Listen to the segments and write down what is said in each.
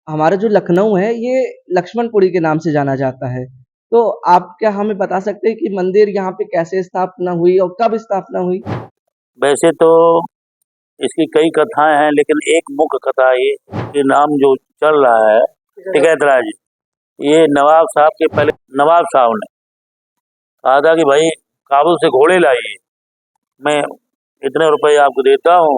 हमारा जो लखनऊ है ये लक्ष्मणपुरी के नाम से जाना जाता है। तो आप क्या हमें बता सकते हैं कि मंदिर यहाँ पे कैसे स्थापना हुई और कब स्थापना हुई? वैसे तो इसकी कई कथाएं हैं, लेकिन एक मुख्य कथा ये कि नाम जो चल रहा है टिकैत राय जी, ये नवाब साहब के पहले नवाब साहब ने कहा था कि भाई काबुल से घोड़े लाइए, मैं इतने रुपए आपको देता हूँ।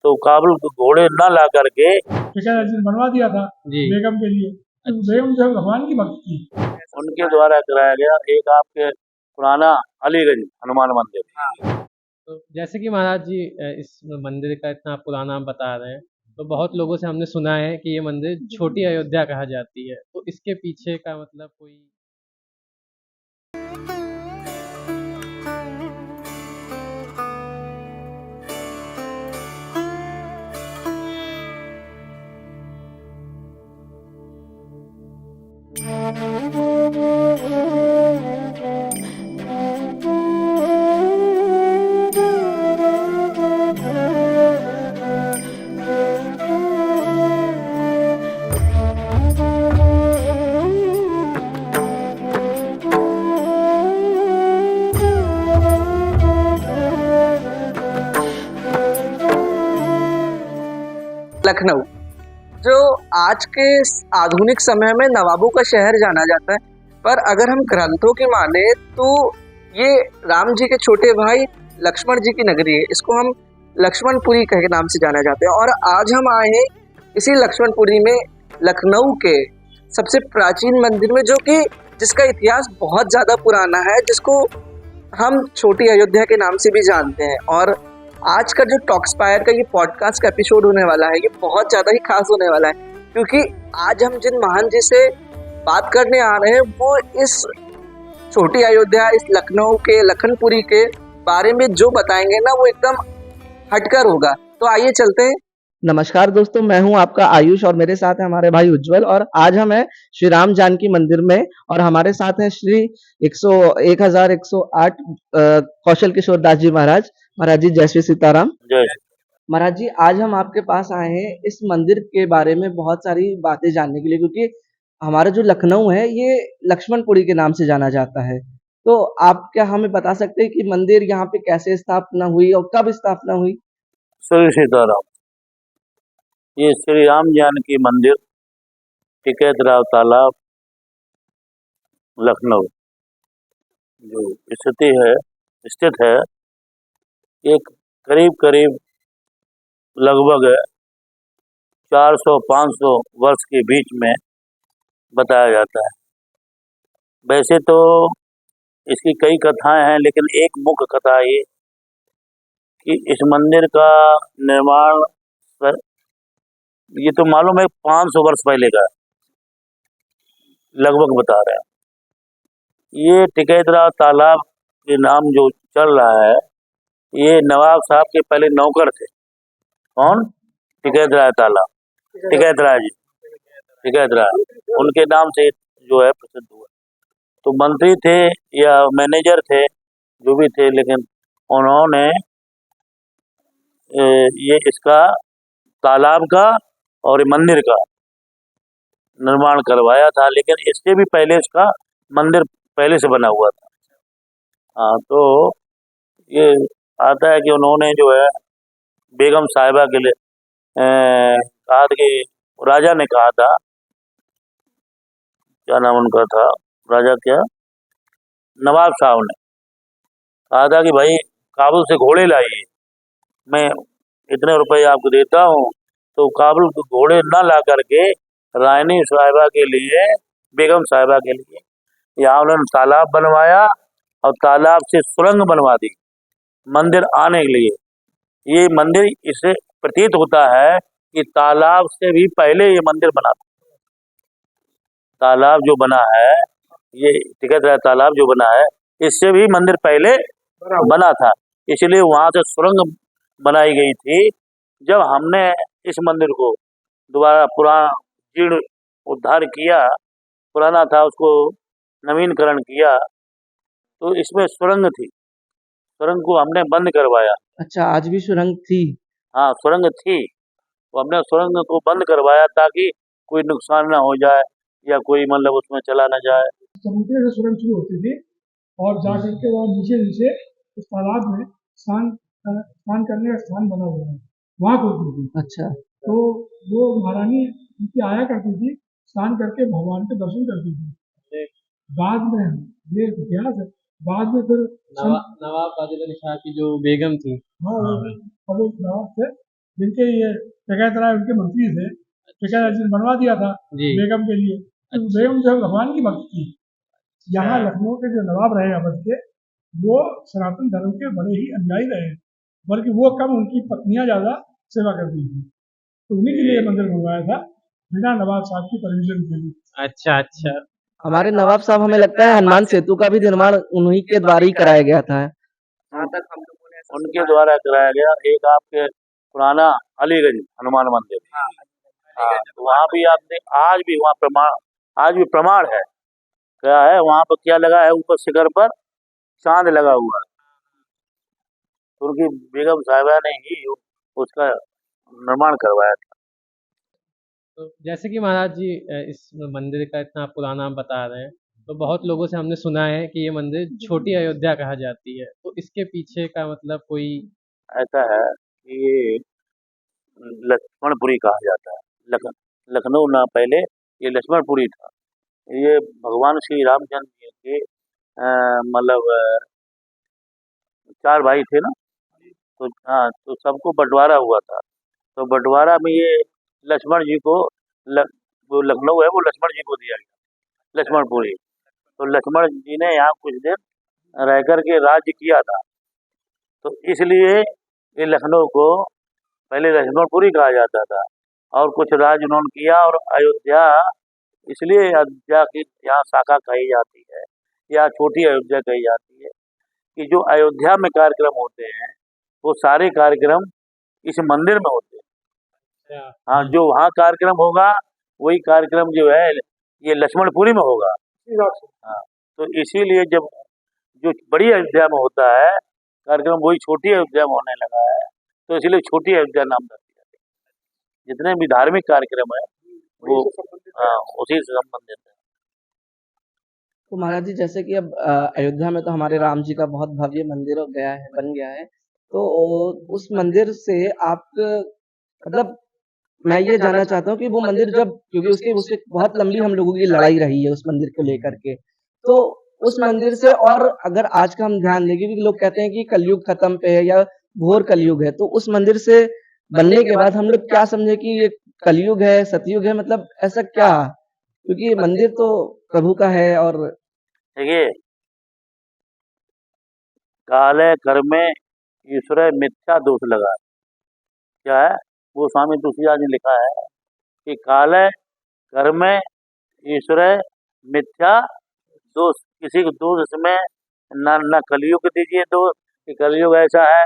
तो काबुल के घोड़े न ला करके टिकैत जी ने बनवा दिया था जी। बेगम के लिए। तो बेगम जो है भगवान की भक्त थी। उनके द्वारा कराया गया एक आपके पुराना अलीगंज हनुमान मंदिर। तो जैसे कि महाराज जी इस मंदिर का इतना पुराना आप बता रहे हैं, तो बहुत लोगों से हमने सुना है कि ये मंदिर छोटी अयोध्या कहा जाती है, तो इसके पीछे का मतलब कोई लखनऊ जो आज के आधुनिक समय में नवाबों का शहर जाना जाता है, पर अगर हम ग्रंथों की माने तो ये राम जी के छोटे भाई लक्ष्मण जी की नगरी है। इसको हम लक्ष्मणपुरी के नाम से जाना जाता है। और आज हम आए हैं इसी लक्ष्मणपुरी में, लखनऊ के सबसे प्राचीन मंदिर में, जो कि जिसका इतिहास बहुत ज़्यादा पुराना है, जिसको हम छोटी अयोध्या के नाम से भी जानते हैं। और आज का जो टॉक्सपायर का ये पॉडकास्ट का एपिसोड होने वाला है, ये बहुत ज़्यादा ही खास होने वाला है, क्योंकि आज हम जिन महान जी से बात करने आ रहे हैं वो इस छोटी अयोध्या, इस लखनऊ के लखनपुरी के बारे में जो बताएंगे ना, वो एकदम हटकर होगा। तो आइए चलते हैं। नमस्कार दोस्तों, मैं हूं आपका आयुष और मेरे साथ है हमारे भाई उज्जवल। और आज हम हैं श्री राम जानकी मंदिर में और हमारे साथ हैं श्री 1108 कौशल किशोर दास जी महाराज। महाराज जी जय श्री सीताराम। जय महाराज जी, आज हम आपके पास आए हैं इस मंदिर के बारे में बहुत सारी बातें जानने के लिए, क्योंकि हमारा जो लखनऊ है ये लक्ष्मणपुरी के नाम से जाना जाता है। तो आप क्या हमें बता सकते हैं कि मंदिर यहाँ पे कैसे स्थापना हुई और कब स्थापना हुई? श्री सीताराम। ये श्री राम जानकी मंदिर टिकैत राव तालाब लखनऊ जो स्थित है, एक करीब करीब लगभग 400-500 वर्ष के बीच में बताया जाता है। वैसे तो इसकी कई कथाएं हैं, लेकिन एक मुख्य कथा ये कि इस मंदिर का निर्माण ये तो मालूम है 500 वर्ष पहले का लगभग बता रहे हैं। ये टिकैत राव तालाब के नाम जो चल रहा है, ये नवाब साहब के पहले नौकर थे। कौन? टिकैत राय तालाब, टिकैत राय जी, टिकैत राय, उनके नाम से जो है प्रसिद्ध हुआ। तो मंत्री थे या मैनेजर थे, जो भी थे, लेकिन उन्होंने ये इसका तालाब का और मंदिर का निर्माण करवाया था, लेकिन इससे भी पहले इसका मंदिर पहले से बना हुआ था। हाँ, तो ये आता है कि उन्होंने जो है बेगम साहिबा के लिए कहा था कि राजा ने कहा था, क्या नाम उनका था, राजा क्या, नवाब साहब ने कहा था कि भाई काबुल से घोड़े लाइए, मैं इतने रुपए आपको देता हूँ। तो काबुल के घोड़े न ला करके रानी साहिबा के लिए, बेगम साहिबा के लिए यहाँ उन्होंने तालाब बनवाया और तालाब से सुरंग बनवा दी मंदिर आने के लिए। ये मंदिर इससे प्रतीत होता है कि तालाब से भी पहले ये मंदिर बना था। तालाब जो बना है, ये टिकैत राय तालाब जो बना है, इससे भी मंदिर पहले बना था, इसलिए वहां से सुरंग बनाई गई थी। जब हमने इस मंदिर को दोबारा पुराना जीर्ण उद्धार किया, पुराना था उसको नवीनकरण किया, तो इसमें सुरंग थी, सुरंग को हमने बंद करवाया। अच्छा, आज भी सुरंग थी? हाँ, सुरंग थी, तो हमने सुरंग को बंद करवाया ताकि कोई नुकसान ना हो जाए या कोई मतलब उसमें चला ना जाए। समुद्र से सुरंग शुरू होती थी और जा करके वहाँ नीचे नीचे उस तालाब में स्नान करने का स्थान बना हुआ है, वहाँ खुलती थी। अच्छा। तो वो महारानी उनकी आया करती थी, स्नान करके भगवान के दर्शन करती थी। बाद में ये इतिहास है, बाद में फिर नवाब वाजिद शाह की जो बेगम थी, हाँ वो नवाब थे जिनके ये टिकैत राय उनके मंत्री थे, टिकैत राय जी ने बनवा दिया था जी। बेगम के लिए। तो बेगम जो है भगवान की भक्त थी। यहाँ लखनऊ के जो नवाब रहे अवध के, वो सनातन धर्म के बड़े ही अनुयायी रहे, बल्कि वो कम उनकी पत्नियां ज्यादा सेवा करती थी। तो उन्हीं के लिए ये मंदिर बनवाया था, बिना नवाब साहब की परमिशन के लिए। अच्छा अच्छा। हमारे नवाब साहब, हमें लगता है हनुमान सेतु का भी निर्माण उन्हीं के द्वारा ही कराया गया था। जहाँ तक हम लोगों ने ऐसा उनके द्वारा कराया गया। एक आपके पुराना अलीगंज हनुमान मंदिर, हाँ, हाँ, तो वहाँ भी आपने आज भी वहाँ आज भी प्रमाण है। क्या है वहाँ पर, क्या लगा है ऊपर शिखर पर चांद लगा हुआ है। तो उनकी बेगम साहिबा ने ही उसका निर्माण करवाया था। तो जैसे कि महाराज जी इस मंदिर का इतना पुराना आप बता रहे हैं, तो बहुत लोगों से हमने सुना है कि ये मंदिर छोटी अयोध्या कहा जाती है, तो इसके पीछे का मतलब कोई ऐसा है कि ये लक्ष्मणपुरी कहा जाता है। लखनऊ ना पहले ये लक्ष्मणपुरी था। ये भगवान श्री रामचंद्र जी के मतलब 4 भाई थे ना, तो हाँ, तो सबको बंटवारा हुआ था। तो बंटवारा में ये लक्ष्मण जी को वो लखनऊ है वो लक्ष्मण जी को दिया गया, लक्ष्मणपुरी। तो लक्ष्मण जी ने यहाँ कुछ दिन रह कर के राज्य किया था, तो इसलिए ये लखनऊ को पहले लक्ष्मणपुरी कहा जाता था। और कुछ राज्य उन्होंने किया, और अयोध्या इसलिए अयोध्या की यहाँ शाखा कही जाती है, या छोटी अयोध्या कही जाती है, कि जो अयोध्या में कार्यक्रम होते हैं वो सारे कार्यक्रम इस मंदिर में होते हैं। हाँ, जो वहाँ कार्यक्रम होगा वही कार्यक्रम जो है ये लक्ष्मणपुरी में होगा। हाँ, तो इसीलिए जब जो बड़ी अयोध्या में होता है कार्यक्रम, वही छोटी अयोध्या में होने लगा है, तो इसीलिए छोटी अयोध्या नाम रख दिया गया। जितने भी धार्मिक कार्यक्रम है वो उसी से संबंधित है। तो महाराज जी, जैसे कि अब अयोध्या में तो हमारे राम जी का बहुत भव्य मंदिर हो गया है, बन गया है, तो उस मंदिर से आप मतलब मैं ये जानना चाहता हूँ कि वो मंदिर जब, क्योंकि उसके बहुत लंबी हम लोगों की लड़ाई रही है उस मंदिर को लेकर के, तो उस मंदिर से, और अगर आज का हम ध्यान दें, क्योंकि लोग कहते हैं कि कलयुग खत्म पे है या घोर कलयुग है, तो उस मंदिर से बनने के बाद हम लोग क्या समझे कि ये कलयुग है, सतयुग है, मतलब ऐसा क्या? क्योंकि मंदिर तो प्रभु का है। और देखिए, काले कर्मे ईश्वर मिथ्या दोष लगा, क्या है वो स्वामी तुलसीदास ने लिखा है कि काले कर्मे ईश्वर मिथ्या दोष, किसी को दोष इसमें न कलयुग दीजिए दोष कि कलयुग ऐसा है,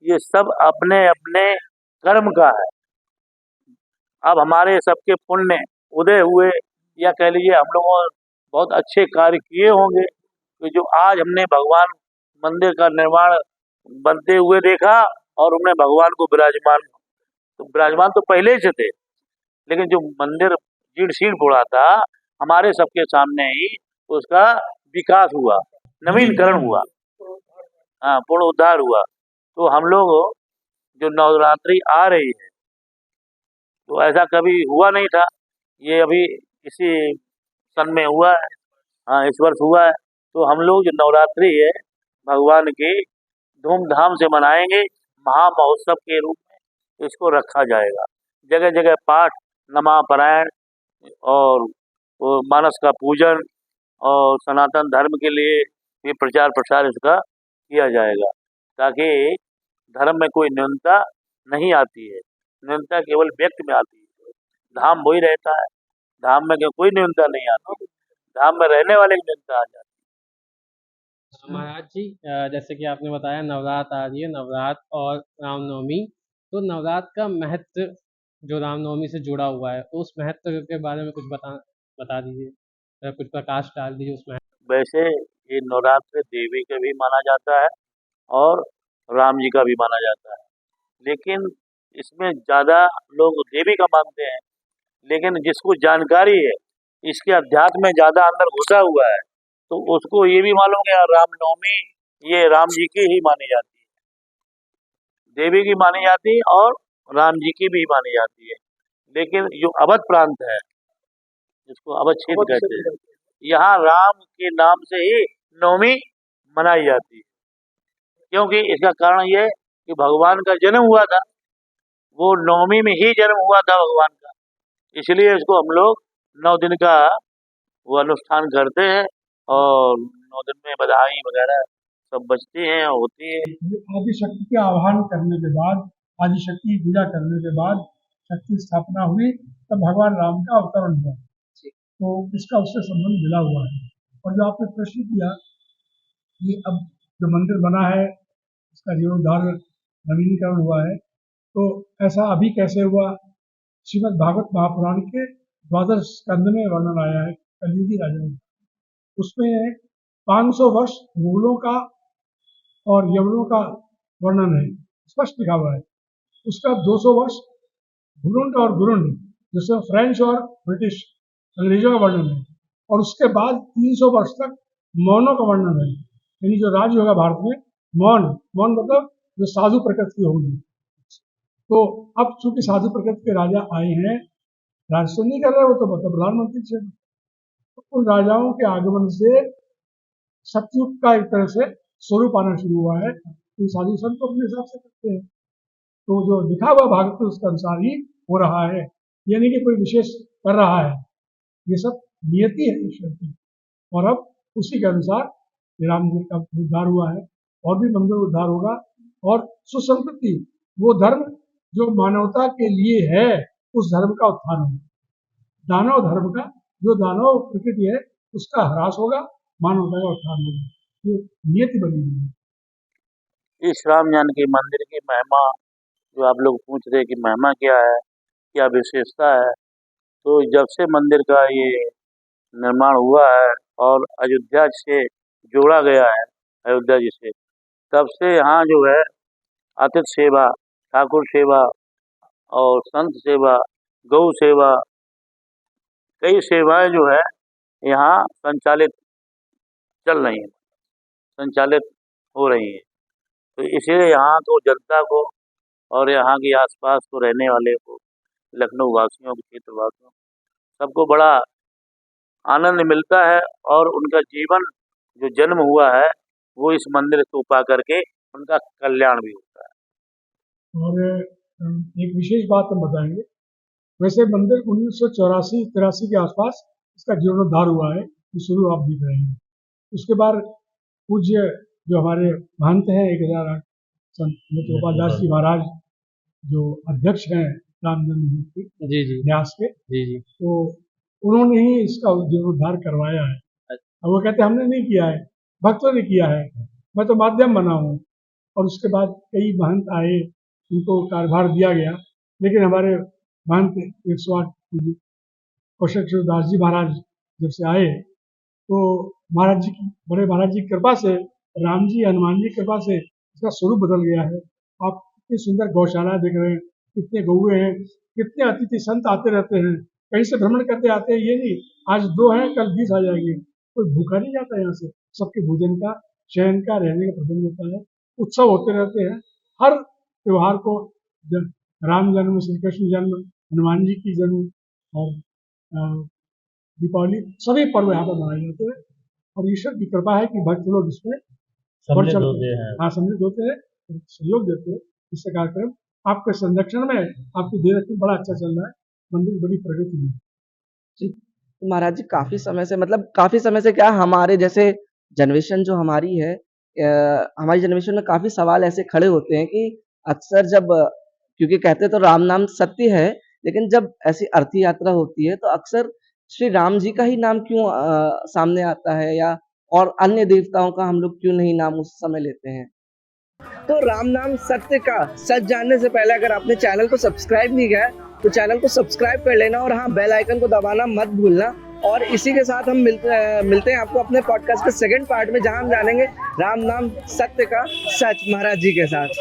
ये सब अपने अपने कर्म का है। अब हमारे सबके पुण्य उदय हुए, या कह लीजिए हम लोगों ने बहुत अच्छे कार्य किए होंगे, तो जो आज हमने भगवान मंदिर का निर्माण बनते हुए देखा, और हमने भगवान को विराजमान तो पहले से थे, लेकिन जो मंदिर जीर्ण शीर्ण पड़ा था, हमारे सबके सामने ही उसका विकास हुआ, नवीनकरण हुआ, हाँ, पूर्ण उद्धार हुआ। तो हम लोग जो नवरात्रि आ रही है, तो ऐसा कभी हुआ नहीं था, ये अभी इसी सन में हुआ है, हाँ, इस वर्ष हुआ है। तो हम लोग जो नवरात्रि है भगवान की धूमधाम से मनाएंगे, महामहोत्सव के रूप में इसको रखा जाएगा। जगह जगह पाठ, नमापारायण और वो मानस का पूजन, और सनातन धर्म के लिए भी प्रचार प्रसार इसका किया जाएगा, ताकि धर्म में कोई न्यूनता नहीं आती है। न्यूनता केवल व्यक्ति में आती है, धाम वही रहता है, धाम में कोई न्यूनता नहीं आती, धाम में रहने वाले की न्यूनता आ जाती है। महाराज जी जैसे कि आपने बताया नवरात्र आ रही है, नवरात्र और रामनवमी, तो नवरात्र का महत्व जो रामनवमी से जुड़ा हुआ है, तो उस महत्व के बारे में कुछ बता दीजिए, कुछ प्रकाश डाल दीजिए उसमें। वैसे ये नवरात्र देवी का भी माना जाता है और राम जी का भी माना जाता है, लेकिन इसमें ज़्यादा लोग देवी का मानते हैं, लेकिन जिसको जानकारी है, इसके अध्यात्म में ज़्यादा अंदर घुसा हुआ है, तो उसको ये भी मालूम है यार रामनवमी ये राम जी की ही मानी जाती है, देवी की मानी जाती है और राम जी की भी मानी जाती है। लेकिन जो अवध प्रांत है, जिसको अवध क्षेत्र कहते हैं, यहाँ राम के नाम से ही नवमी मनाई जाती है। क्योंकि इसका कारण ये है कि भगवान का जन्म हुआ था, वो नवमी में ही जन्म हुआ था भगवान का, इसलिए इसको हम लोग 9 दिन का वो अनुष्ठान करते हैं और 9 दिन में बधाई वगैरह सब बजती हैं होती है। आदि शक्ति के आह्वान करने के बाद, आदि शक्ति की पूजा करने के बाद शक्ति स्थापना हुई, तब भगवान राम का अवतरण हुआ। तो इसका उससे संबंध मिला हुआ है। और जो आपने प्रश्न किया कि अब जो मंदिर बना है इसका जीर्णोद्धार नवीनीकरण हुआ है, तो ऐसा अभी कैसे हुआ? श्रीमद् भागवत महापुराण के 12 स्कंद में वर्णन आया है कलयुगी राजा में। उसमें 500 वर्ष मुगलों का और यवनों का वर्णन है, स्पष्ट लिखा हुआ है। उसका 200 वर्ष घुरुंड और गुरुंड, जिसमें फ्रेंच और ब्रिटिश अंग्रेजों का वर्णन है, और उसके बाद 300 वर्ष तक मौनों का वर्णन है। यानी जो राज्य होगा भारत में, मौन मतलब जो साधु प्रकृति होंगी। तो अब चूंकि साधु प्रकृति के राजा आए हैं, राज तो नहीं कर रहे, वो तो मतलब प्रधानमंत्री से, तो उन राजाओं के आगमन से सतयुग का एक तरह से स्वरूप आना शुरू हुआ है। तो साधु संत तो अपने हिसाब से करते हैं, तो जो लिखा हुआ भागवत में उसके अनुसार ही हो रहा है, यानी कि कोई विशेष कर रहा है। ये सब नियति है ईश्वर की। और अब उसी के अनुसार राम जी का उद्धार हुआ है, और भी मंदिर उद्धार होगा। और सुसंस्कृति, वो धर्म जो मानवता के लिए है, उस धर्म का उत्थान होगा। दानव धर्म का, जो दानव प्रकृति है, उसका ह्रास होगा, मानवता का उत्थान होगा। ये नियति बनी हुई है। इस राम जानकी मंदिर की महिमा जो आप लोग पूछ रहे कि महिमा क्या है, क्या विशेषता है, तो जब से मंदिर का ये निर्माण हुआ है और अयोध्या से जोड़ा गया है, अयोध्या जी से, तब से यहाँ जो है आतिथ्य सेवा, ठाकुर सेवा और संत सेवा, गौ सेवा, कई सेवाएं जो है यहाँ संचालित चल रही हैं, संचालित हो रही हैं। तो इसलिए यहाँ को जनता को और यहाँ के आसपास को रहने वाले को, लखनऊ वासियों, क्षेत्र वासियों, सबको बड़ा आनंद मिलता है और उनका जीवन जो जन्म हुआ है वो इस मंदिर को पा करके उनका कल्याण भी होता है। और एक विशेष बात हम बताएंगे, वैसे मंदिर 1984-83 के आसपास इसका जीर्णोद्धार हुआ है, ये शुरू आप देख रहे हैं। उसके बाद पूज्य जो हमारे महंत हैं 1008 संत गोपाल दास जी महाराज, जो अध्यक्ष हैं राम जन्मभूमि के न्यास के, तो उन्होंने ही इसका जीर्णोद्धार करवाया है। और वो कहते हमने नहीं किया है, भक्तों ने किया है, मैं तो माध्यम बना हूँ। और उसके बाद कई महंत आए, उनको कार्यभार दिया गया, लेकिन हमारे महंत 108 कौशल दास जी महाराज जब से आए, तो महाराज जी की, बड़े महाराज जी की कृपा से, राम जी हनुमान जी की कृपा से इसका स्वरूप बदल गया है। आप कितनी सुंदर गौशाला देख रहे हैं, कितने गौए हैं, कितने अतिथि संत आते रहते हैं, कहीं से भ्रमण करते आते हैं। ये नहीं आज 2 हैं कल 20 आ जाएंगे, कोई भूखा नहीं जाता यहाँ से। सबके भोजन का, शयन का, रहने का प्रबंध होता है, उत्सव होते रहते हैं। हर त्योहार को, राम जन्म, श्री कृष्ण जन्म, हनुमान जी की जन्म और दीपावली, सभी पर्व यहाँ पर मनाए जाते हैं। और ईश्वर की कृपा है कि भक्त लोग इसमें समृद्ध होते हैं, सहयोग देते हैं। इससे कार्यक्रम आपके संरक्षण में, आपकी देख में बड़ा अच्छा चल रहा है, मंदिर बड़ी प्रगति में। जी महाराज जी, काफी समय से, मतलब काफी समय से क्या, हमारे जैसे जनरेशन जो हमारी है, हमारी जनरेशन में काफी सवाल ऐसे खड़े होते हैं कि अक्सर जब, क्योंकि कहते तो राम नाम सत्य है, लेकिन जब ऐसी अर्थी यात्रा होती है तो अक्सर श्री राम जी का ही नाम क्यों सामने आता है, या और अन्य देवताओं का हम लोग क्यों नहीं नाम उस समय लेते हैं? तो राम नाम सत्य का सच जानने से पहले अगर आपने चैनल को सब्सक्राइब नहीं किया है तो चैनल को सब्सक्राइब कर लेना, और हाँ, बेल आइकन को दबाना मत भूलना। और इसी के साथ हम मिलते हैं आपको अपने पॉडकास्ट के सेकंड पार्ट में, जहां हम जानेंगे राम नाम सत्य का सच महाराज जी के साथ।